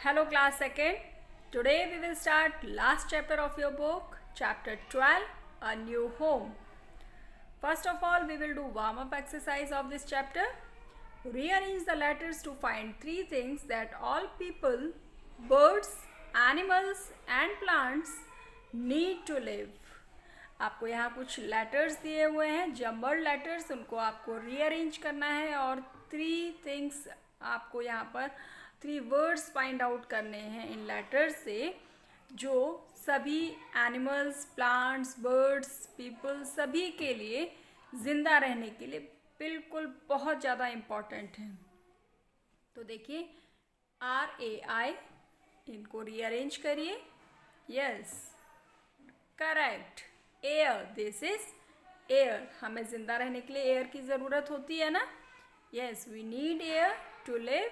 Hello class 2nd. Today we will start last chapter of your book, chapter 12, A New Home. First of all, we will do warm up exercise of this chapter. Rearrange the letters to find three things that all people, birds, animals and plants need to live. आपको यहाँ कुछ letters दिए हुए हैं, jumbled letters, उनको आपको rearrange करना है और थ्री थिंग्स आपको यहाँ पर थ्री वर्ड्स फाइंड आउट करने हैं इन लेटर्स से जो सभी एनिमल्स, प्लांट्स, बर्ड्स, पीपल सभी के लिए ज़िंदा रहने के लिए बिल्कुल बहुत ज़्यादा इम्पॉर्टेंट है। तो देखिए RAI, इनको रीअरेंज करिए। Yes, correct. Air, this is air. हमें ज़िंदा रहने के लिए एयर की ज़रूरत होती है ना। Yes, we need air to live.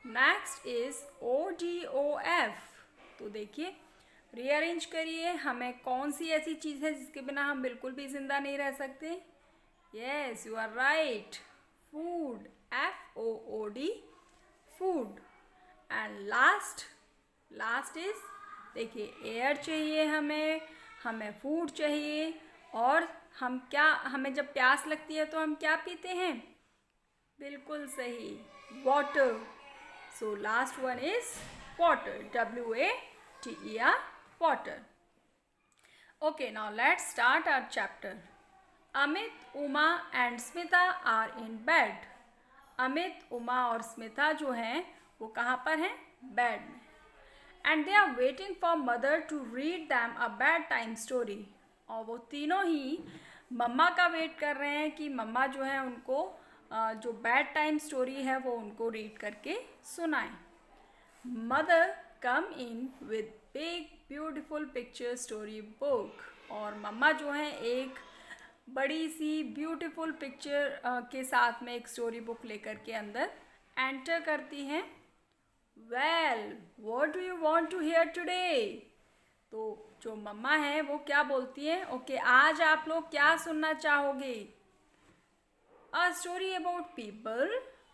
Next is ODOF। तो देखिए रीअरेंज करिए, हमें कौन सी ऐसी चीज़ है जिसके बिना हम बिल्कुल भी ज़िंदा नहीं रह सकते। Yes, you are right, food, FOOD, food. And last is, देखिए एयर चाहिए हमें फूड चाहिए और हमें जब प्यास लगती है तो हम क्या पीते हैं? बिल्कुल सही, water. So last one is water, WATER, water. Okay, now let's start our chapter. Amit, Uma and Smita are in bed. Amit, Uma और स्मिता जो हैं वो कहाँ पर हैं? बेड में। And they are waiting for mother to read them a bedtime story. और वो तीनों ही मम्मा का वेट कर रहे हैं कि मम्मा जो है उनको जो बेड टाइम स्टोरी है वो उनको रीड करके सुनाएं। Mother come in with big beautiful picture story book. और मम्मा जो है एक बड़ी सी ब्यूटीफुल पिक्चर के साथ में एक स्टोरी बुक लेकर के अंदर एंटर करती हैं। Well, what do you want to hear today? तो जो मम्मा है वो क्या बोलती हैं? ओके, आज आप लोग क्या सुनना चाहोगे? A story about people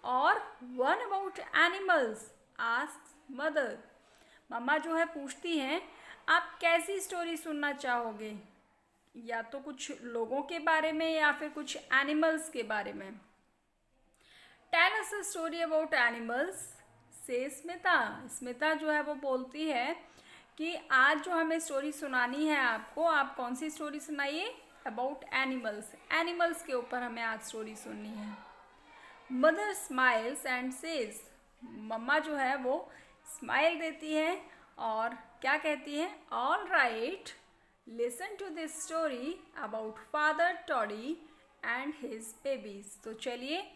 or one about animals? Asks mother. मम्मा जो है पूछती हैं आप कैसी स्टोरी सुनना चाहोगे, या तो कुछ लोगों के बारे में या फिर कुछ एनिमल्स के बारे में। Tell us a story about animals, से स्मिता जो है वो बोलती है कि आज जो हमें स्टोरी सुनानी है आपको, आप कौन सी स्टोरी सुनाइए? अबाउट एनिमल्स के ऊपर हमें आज स्टोरी सुननी है। Mother smiles and says. मम्मा जो है वो स्माइल देती है और क्या कहती है? All right, listen to this story about father Toddy and his babies. तो चलिए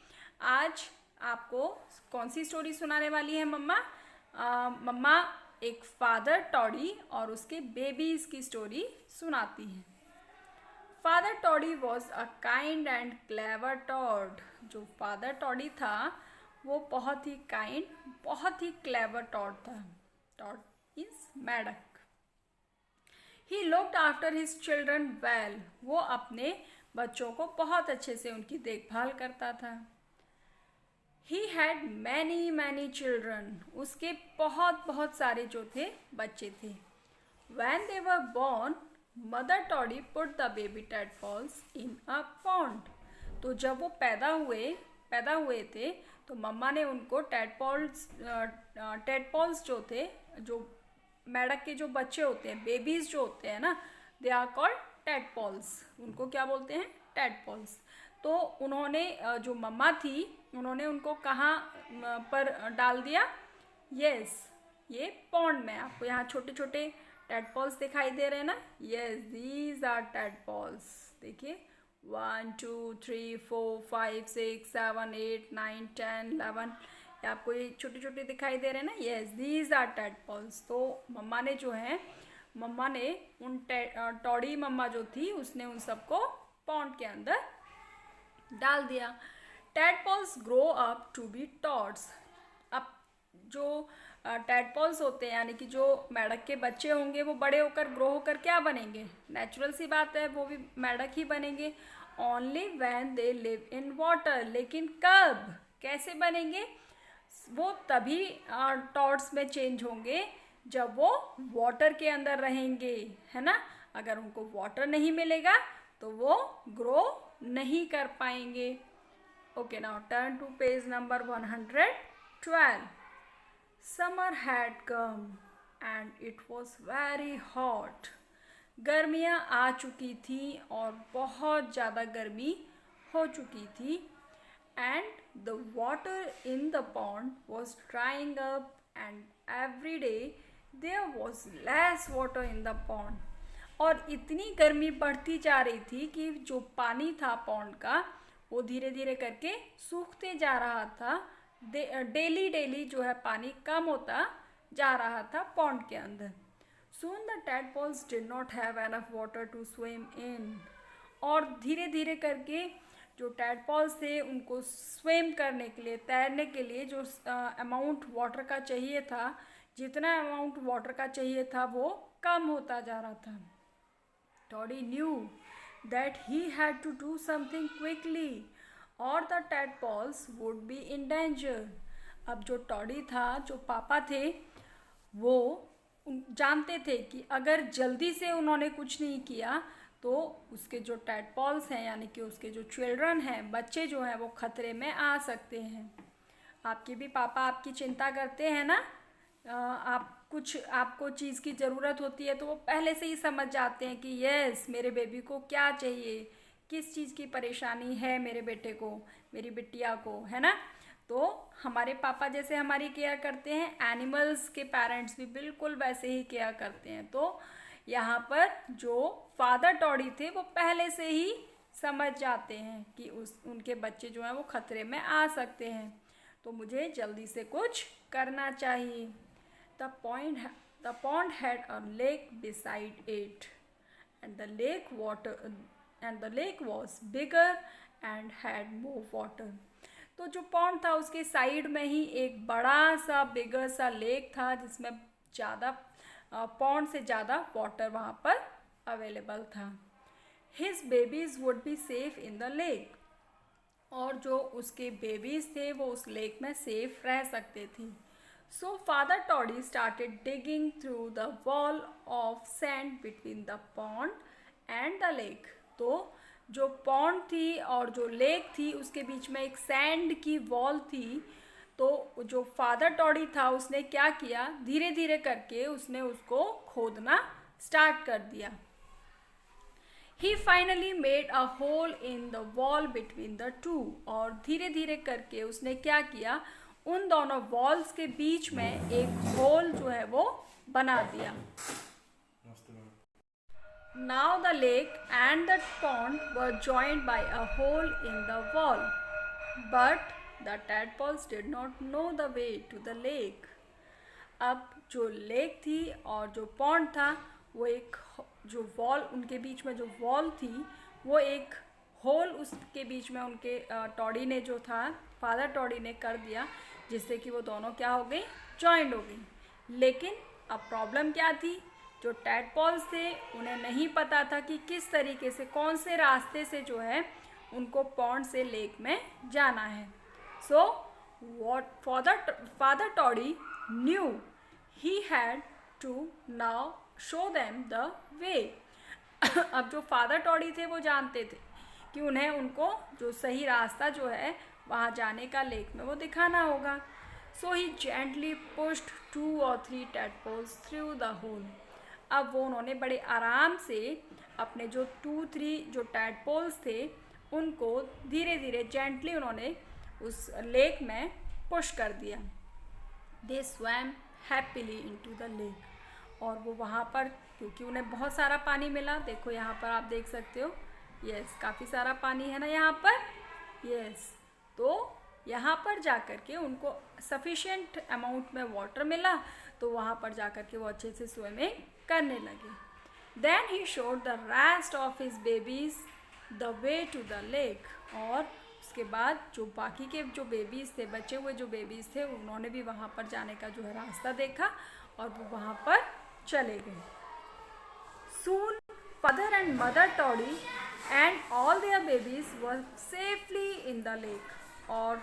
आज आपको कौन सी स्टोरी सुनाने वाली है मम्मा? मम्मा एक फादर टॉडी और उसके बेबीज की स्टोरी सुनाती हैं। Father Toddy was a kind and clever toad. जो फादर टॉडी था वो बहुत ही काइंड, बहुत ही क्लेवर टॉड था। टॉड इज मेढक। He looked after his children well. वो अपने बच्चों को बहुत अच्छे से उनकी देखभाल करता था। He had many children. उसके बहुत सारे जो थे बच्चे थे। When they were born, mother toddy put the baby tadpoles in a pond. तो जब वो पैदा हुए थे तो मम्मा ने उनको टेडपॉल्स जो थे, जो मेढक के जो बच्चे होते हैं, बेबीज जो होते हैं ना, दे आर कॉल्ड टेडपॉल्स। उनको क्या बोलते हैं? टेडपॉल्स। तो उन्होंने जो मम्मा थी उन्होंने उनको कहाँ पर डाल दिया? यस, ये पॉन्ड में। आपको यहाँ छोटे छोटे टेडपॉल्स दिखाई दे रहे हैं ना? Yes, these are tadpoles. देखिए 1 2 3 4 5 6 7 8 9 10 11, आपको ये छोटे छोटे दिखाई दे रहे हैं ना? Yes, these are tadpoles. तो मम्मा ने उन टॉडी मम्मा जो थी उसने उन सबको पॉन्ड के अंदर डाल दिया। Tadpoles grow up to be toads. अब जो टेडपॉल्स होते हैं यानी कि जो मेढक के बच्चे होंगे वो बड़े होकर ग्रो होकर क्या बनेंगे? नेचुरल सी बात है, वो भी मेढक ही बनेंगे। Only when they live in water. लेकिन कब, कैसे बनेंगे? वो तभी टॉड्स में चेंज होंगे जब वो वाटर के अंदर रहेंगे, है ना। अगर उनको वाटर नहीं मिलेगा तो वो ग्रो नहीं कर पाएंगे। Okay, now turn to page number 112. Summer had come and it was very hot. गर्मियाँ आ चुकी थी और बहुत ज़्यादा गर्मी हो चुकी थी. And the water in the pond was drying up and every day there was less water in the pond. और इतनी गर्मी बढ़ती जा रही थी कि जो पानी था पॉन्ड का वो धीरे धीरे करके सूखते जा रहा था. डेली जो है पानी कम होता जा रहा था पॉन्ड के अंदर. Soon the tadpoles did not have enough water to swim in. और धीरे धीरे करके जो टैडपॉल्स थे उनको स्विम करने के लिए, तैरने के लिए जो अमाउंट वाटर का चाहिए था, जितना अमाउंट वाटर का चाहिए था वो कम होता जा रहा था. Toddy knew that he had to do something quickly or the tadpoles would be in danger. अब जो टॉडी था, जो पापा थे, वो जानते थे कि अगर जल्दी से उन्होंने कुछ नहीं किया तो उसके जो टैडपॉल्स हैं यानी कि उसके जो चिल्ड्रन हैं, बच्चे जो हैं, वो खतरे में आ सकते हैं. आपके भी पापा आपकी चिंता करते हैं ना. आपको चीज़ की ज़रूरत होती है तो वो पहले से ही समझ जाते हैं कि यस, मेरे बेबी को क्या चाहिए, किस चीज़ की परेशानी है मेरे बेटे को, मेरी बिटिया को, है ना. तो हमारे पापा जैसे हमारी केयर करते हैं, एनिमल्स के पेरेंट्स भी बिल्कुल वैसे ही केयर करते हैं. तो यहाँ पर जो फादर टॉडी थे वो पहले से ही समझ जाते हैं कि उनके बच्चे जो हैं वो खतरे में आ सकते हैं, तो मुझे जल्दी से कुछ करना चाहिए. The pond had a lake beside it and the lake was bigger and had more water. तो जो पॉन्ड था उसके साइड में ही एक बड़ा सा बिगर सा लेक था जिसमें ज़्यादा पॉन्ड से ज़्यादा वाटर वहाँ पर अवेलेबल था. His babies would be safe in the lake. और जो उसके बेबीज थे वो उस लेक में सेफ रह सकते थे. So father toddy started digging through the wall of sand between the pond and the lake. तो जो पॉन्ड थी और जो लेक थी उसके बीच में एक सैंड की वॉल थी. तो जो फादर टॉडी था उसने क्या किया, धीरे धीरे करके उसने उसको खोदना स्टार्ट कर दिया. He finally made a hole in the wall between the two. और धीरे धीरे करके उसने क्या किया, उन दोनों वॉल्स के बीच में एक होल जो है वो बना दिया. Now the lake and the pond were joined by a hole in the wall, but the tadpoles did not know the way to the lake. अब जो लेक थी और जो पॉन्ड था वो एक जो वॉल, उनके बीच में जो वॉल थी वो एक होल उसके बीच में उनके टॉडी ने जो था, फादर टॉडी ने कर दिया, जिससे कि वो दोनों क्या हो गई, जॉइंड हो गई. लेकिन अब प्रॉब्लम क्या थी, जो टैडपॉल्स थे उन्हें नहीं पता था कि किस तरीके से, कौन से रास्ते से जो है उनको पॉन्ड से लेक में जाना है. सो what father Toddy knew he had to now show them the way. अब जो फादर टॉडी थे वो जानते थे कि उन्हें उनको जो सही रास्ता जो है वहाँ जाने का लेक में वो दिखाना होगा. सो ही gently pushed 2 or 3 tadpoles through the hole. अब वो उन्होंने बड़े आराम से अपने जो 2-3 जो टैडपोल्स थे उनको धीरे धीरे जेंटली उन्होंने उस लेक में पुश कर दिया. They swam happily into the lake. और वो वहाँ पर, क्योंकि उन्हें बहुत सारा पानी मिला, देखो यहाँ पर आप देख सकते हो, यस, काफ़ी सारा पानी है ना यहाँ पर, यस. तो यहाँ पर जाकर के उनको सफिशिएंट अमाउंट में वाटर मिला, तो वहाँ पर जाकर के वो अच्छे से स्विमिंग करने लगे. Then he showed the rest of his babies the way to the lake. और उसके बाद जो बाकी के जो बेबीज़ थे, बचे हुए जो बेबीज़ थे, उन्होंने भी वहाँ पर जाने का जो है रास्ता देखा और वो वहाँ पर चले गए. Soon father and mother Toddy and all their babies were safely in the lake. और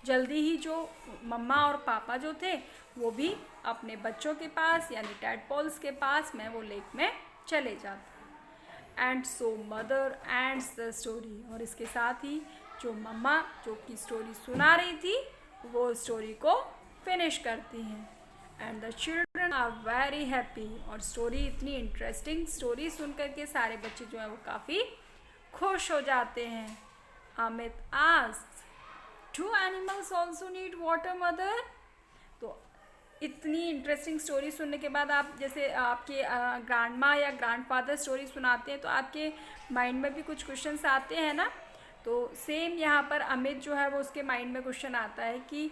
जल्दी ही जो मम्मा और पापा जो थे वो भी अपने बच्चों के पास यानी टैडपोल्स के पास में वो लेक में चले जाते। And so mother ends the story, और इसके साथ ही जो मम्मा जो कि स्टोरी सुना रही थी वो स्टोरी को फिनिश करती हैं। And the children are very happy, और स्टोरी इतनी इंटरेस्टिंग स्टोरी सुन करके सारे बच्चे जो हैं वो काफ़ी खुश हो जाते हैं। Amit asks, do animals also need water mother? तो इतनी इंटरेस्टिंग स्टोरी सुनने के बाद आप जैसे आपके ग्रैंड माँ या ग्रैंड फादर स्टोरी सुनाते हैं तो आपके माइंड में भी कुछ क्वेश्चंस आते हैं ना। तो सेम यहाँ पर अमित जो है वो उसके माइंड में क्वेश्चन आता है कि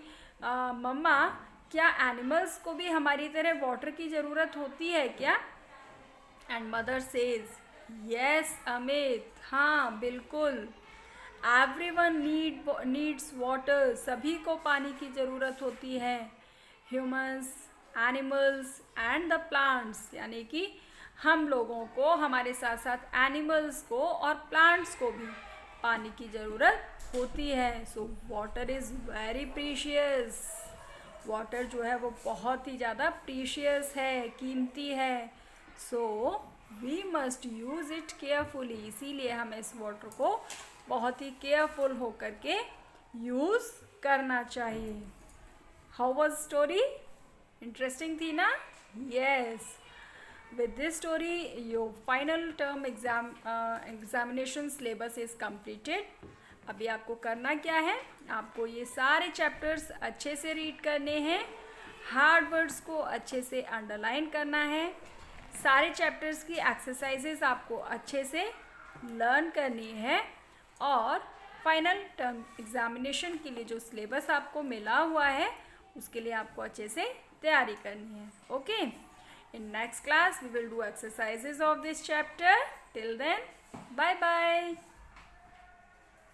मम्मा क्या एनिमल्स को भी हमारी तरह वाटर की ज़रूरत होती है क्या? And mother says, yes Amit, हाँ बिल्कुल, एवरीवन नीड्स वाटर, सभी को पानी की ज़रूरत होती है। Humans, animals and the plants, यानी कि हम लोगों को, हमारे साथ साथ एनिमल्स को और प्लांट्स को भी पानी की ज़रूरत होती है। So water is very precious, water जो है वो बहुत ही ज़्यादा प्रीशियस है, कीमती है। So we must use it carefully, इसीलिए हमें इस वाटर को बहुत ही केयरफुल होकर के यूज़ करना चाहिए। How was story? इंटरेस्टिंग थी ना? Yes. With this story, your final term examination syllabus is completed. अभी आपको करना क्या है, आपको ये सारे चैप्टर्स अच्छे से रीड करने हैं, हार्ड वर्ड्स को अच्छे से अंडरलाइन करना है, सारे चैप्टर्स की एक्सरसाइजेस आपको अच्छे से लर्न करनी है, और फाइनल टर्म एग्जामिनेशन के लिए जो सिलेबस आपको मिला हुआ है उसके लिए आपको अच्छे से तैयारी करनी है। Okay, in next class we will do exercises of this chapter. Till then, bye bye.